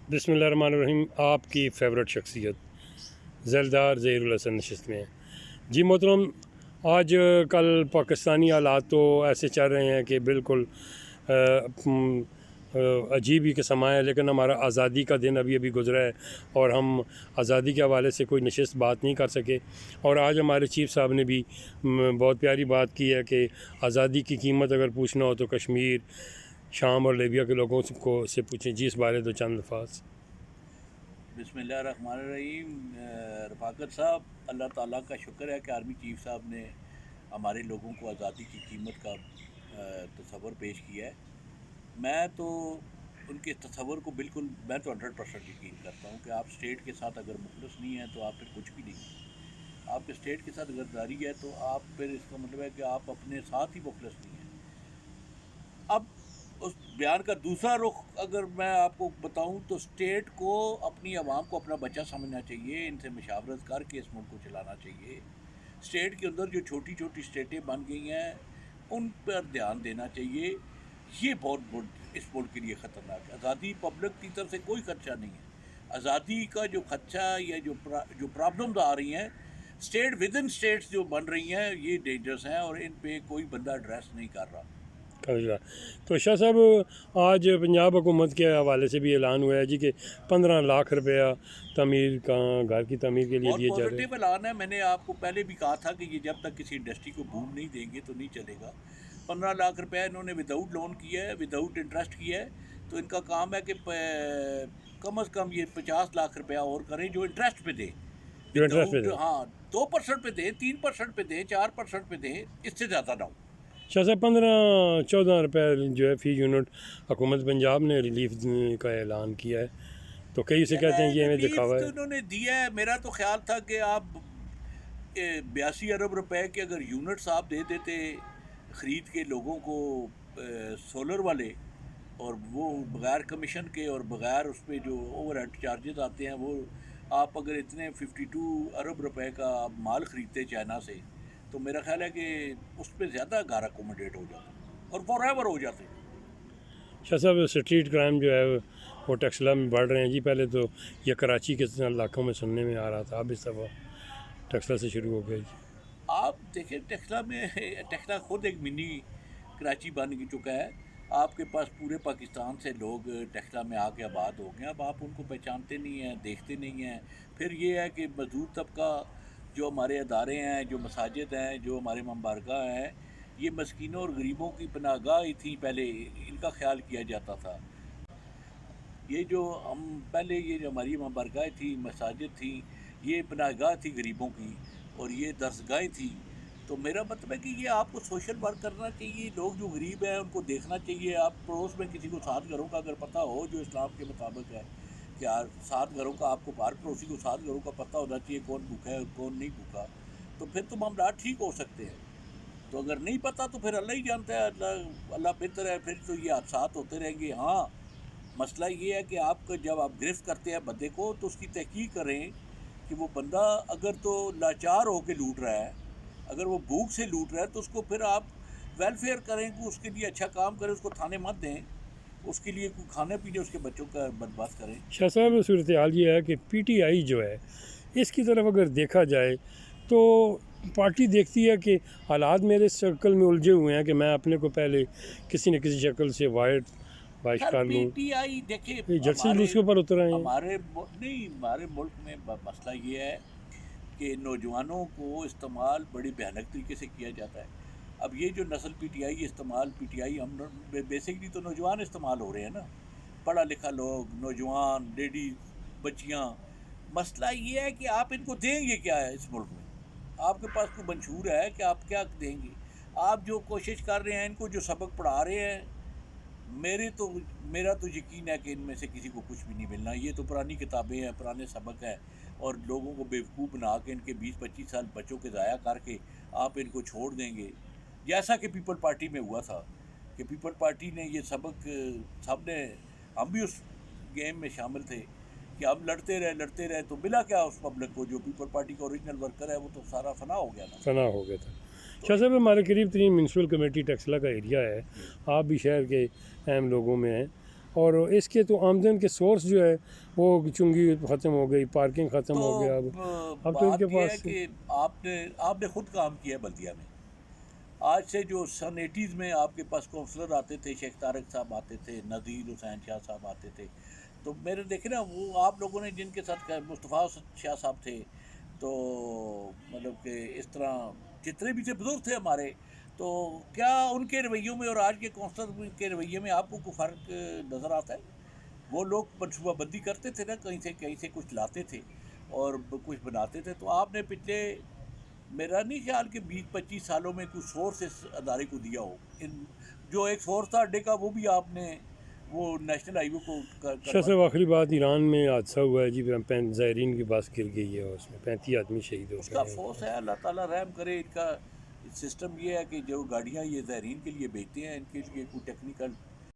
बिस्मिल्लाहिर्रहमानिर्रहीम। आपकी फ़ेवरेट शख्सियत ज़ैलदार ज़हीरुल हसन नशिस्त में है। जी मोहतरम, आज कल पाकिस्तानी हालात तो ऐसे चल रहे हैं कि बिल्कुल अजीब ही किस्म है, लेकिन हमारा आज़ादी का दिन अभी अभी गुज़रा है और हम आज़ादी के हवाले से कोई नशिस्त बात नहीं कर सके। और आज हमारे चीफ साहब ने भी बहुत प्यारी बात की है कि आज़ादी की कीमत अगर पूछना हो तो कश्मीर, शाम और लीबिया के लोगों से पूछें। जी इस बारे तो चंद अल्फाज। बिस्मिल्लाहिर्रहमानिर्रहीम। रफ़ाकत साहब, अल्लाह ताला का शुक्र है कि आर्मी चीफ साहब ने हमारे लोगों को आज़ादी की कीमत का तसव्वुर पेश किया है। मैं तो उनके तसव्वुर को बिल्कुल, मैं तो 100% यकीन करता हूँ कि आप स्टेट के साथ अगर मुखलस नहीं हैं तो आप फिर कुछ भी नहीं। आपके स्टेट के साथ गद्दारी है तो आप फिर, इसका मतलब है कि आप अपने साथ ही मुखलस नहीं हैं। अब उस बयान का दूसरा रुख अगर मैं आपको बताऊं तो स्टेट को अपनी आवाम को अपना बच्चा समझना चाहिए, इनसे मशावरत करके इस मुल्क को चलाना चाहिए। स्टेट के अंदर जो छोटी छोटी स्टेटें बन गई हैं उन पर ध्यान देना चाहिए। ये बहुत इस मुल्क के लिए ख़तरनाक है। आज़ादी पब्लिक की तरफ से कोई खदशा नहीं है। आज़ादी का जो खदशा या जो प्रॉब्लम्स आ रही हैं स्टेट विद इन स्टेट्स जो बन रही हैं, ये डेंजरस हैं और इन पे कोई बंदा एड्रेस नहीं कर रहा। तो शाह साहब, आज पंजाब हुकूमत के हवाले से भी ऐलान हुआ है जी कि 15 लाख रुपया तमीर का घर की तमीर के लिए दिए जा रहे हैं। पॉजिटिव ऐलान है। मैंने आपको पहले भी कहा था कि ये जब तक किसी इंडस्ट्री को बूम नहीं देंगे तो नहीं चलेगा। 15 लाख रुपया इन्होंने विदाउट लोन किया है, विदाउट इंटरेस्ट किया है। तो इनका काम है कि कम अज़ कम ये 50 लाख रुपया और करें जो इंटरेस्ट पे दें। हाँ, 2% पे दें, 3% पे दें, 4% पे दें, इससे ज़्यादा ना हो। शाह साहब, 15-14 रुपये जो है फ़ी यूनिट हुकूमत पंजाब ने रिलीफ का ऐलान किया है, तो कई से कहते हैं ये हमें दिखावा है। तो इन्होंने दिया है। मेरा तो ख्याल था कि आप 82 अरब रुपए के अगर यूनिट्स आप दे देते ख़रीद के लोगों को, सोलर वाले, और वो बग़ैर कमीशन के और बग़ैर उस पर जो ओवरहेड चार्जेस आते हैं, वो आप अगर इतने 52 अरब रुपए का माल ख़रीदते चाइना से, तो मेरा ख्याल है कि उस पर ज़्यादा घर अकोमोडेट हो जाता और फॉरएवर हो जाते। शाह साहब, स्ट्रीट क्राइम जो है वो टेक्सला में बढ़ रहे हैं जी। पहले तो ये कराची के इलाकों में सुनने में आ रहा था, अब इस दफ़ा टेक्सला से शुरू हो गया जी। आप देखें, टेक्सला खुद एक मिनी कराची बन चुका है। आपके पास पूरे पाकिस्तान से लोग टेक्सला में आके आबाद हो गए। अब आप उनको पहचानते नहीं हैं, देखते नहीं हैं। फिर ये है कि मजदूर तबका, जो हमारे अदारे हैं, जो मसाजिद हैं, जो हमारे मबारगाह हैं, ये मस्कीनों और गरीबों की पनाहगाह ही थी। पहले इनका ख्याल किया जाता था। ये जो हमारी मबारगाह थी, मसाजिद थी, ये पनाहगाह थी गरीबों की, और ये दरसगाहें थी। तो मेरा मतलब है कि ये आपको सोशल वर्क करना चाहिए। लोग जो गरीब हैं उनको देखना चाहिए। आप पड़ोस में किसी को 7 घरों का अगर पता हो, जो इस्लाम के मुताबिक है कि 7 घरों का, आपको हर पड़ोसी को 7 घरों का पता होना चाहिए कौन भूखा है और कौन नहीं भूखा, तो फिर तो मामला ठीक हो सकते हैं। तो अगर नहीं पता तो फिर अल्लाह ही जानता है, अल्लाह बेहतर है। फिर तो ये हादसात होते रहेंगे। हाँ, मसला ये है कि आप जब आप गिरफ्त करते हैं बंदे को, तो उसकी तहकीक करें कि वो बंदा अगर तो लाचार होकर लूट रहा है, अगर वो भूख से लूट रहा है, तो उसको फिर आप वेलफेयर करें कि उसके लिए अच्छा काम करें, उसको थाने मत दें, उसके लिए कोई खाने पीने उसके बच्चों का बंदोबस्त करें। शाह साहब, सूरत हाल ये है कि PTI जो है इसकी तरफ अगर देखा जाए तो पार्टी देखती है कि हालात मेरे सर्कल में उलझे हुए हैं कि मैं अपने को पहले किसी न किसी शक्ल से वाइट कर लूँ। PTI देखिए, जर्सी लिस्ट के ऊपर उतर आए हैं। हमारे मुल्क में मसला ये है कि नौजवानों को इस्तेमाल बड़ी भयानक तरीके से किया जाता है। अब ये जो नस्ल PTI हम बेसिकली तो नौजवान इस्तेमाल हो रहे हैं ना, पढ़ा लिखा लोग, नौजवान, लेडीज़, बच्चियाँ। मसला ये है कि आप इनको देंगे क्या है इस मुल्क में? आपके पास कोई मंशूर है कि आप क्या देंगे? आप जो कोशिश कर रहे हैं, इनको जो सबक पढ़ा रहे हैं, मेरा तो यकीन है कि इनमें से किसी को कुछ भी नहीं मिलना। ये तो पुरानी किताबें हैं, पुराने सबक हैं, और लोगों को बेवकूफ़ बना के इनके 20-25 साल बच्चों के ज़ाया करके आप इनको छोड़ देंगे। जैसा कि पीपल पार्टी में हुआ था कि पीपल पार्टी ने ये सबक, हम भी उस गेम में शामिल थे कि हम लड़ते रहे तो मिला क्या उस पब्लिक को? जो पीपल पार्टी का ओरिजिनल वर्कर है वो तो सारा फना हो गया था। शाह साहब, हमारे करीब 3 म्यूनसिपल कमेटी टेक्सला का एरिया है, आप भी शहर के अहम लोगों में हैं। اور اس کے تو آمدن کے سورس جو ہے وہ چنگی ختم ہو گئی، پارکنگ ختم ہو گیا، اب تو ان کے بات یہ ہے پاس کہ آپ نے خود کام کیا ہے بلدیہ میں. آج سے جو سن 80s میں آپ کے پاس کونسلر آتے تھے، شیخ طارق صاحب آتے تھے، نذیر حسین شاہ صاحب آتے تھے، تو میرے دیکھے نا وہ آپ لوگوں نے جن کے ساتھ مصطفیٰ شاہ صاحب تھے، تو مطلب کہ اس طرح جتنے بھی تھے بزرگ تھے ہمارے، تو کیا ان کے رویوں میں اور آج کے کونسلر کے رویے میں آپ کو کوئی فرق نظر آتا ہے؟ وہ لوگ منصوبہ بندی کرتے تھے نا، کہیں سے کچھ لاتے تھے اور کچھ بناتے تھے. تو آپ نے پچھلے میرا نہیں خیال کہ 20-25 سالوں میں کچھ سورس اس ادارے کو دیا ہو. جو ایک سورس تھا اڈے کا وہ بھی آپ نے وہ نیشنل ہائی وے کو شاہ کروا صاحب دیا. آخری بات ایران میں حادثہ ہوا ہے جی، زائرین کی بس گر گئی ہے، اس میں 35 آدمی شہید ہو اس کا گئے افسوس ہیں. ہے، اللہ تعالیٰ رحم کرے. ان کا سسٹم یہ ہے کہ جو گاڑیاں یہ زائرین کے لیے بیچتے ہیں ان کے لیے کوئی ٹیکنیکل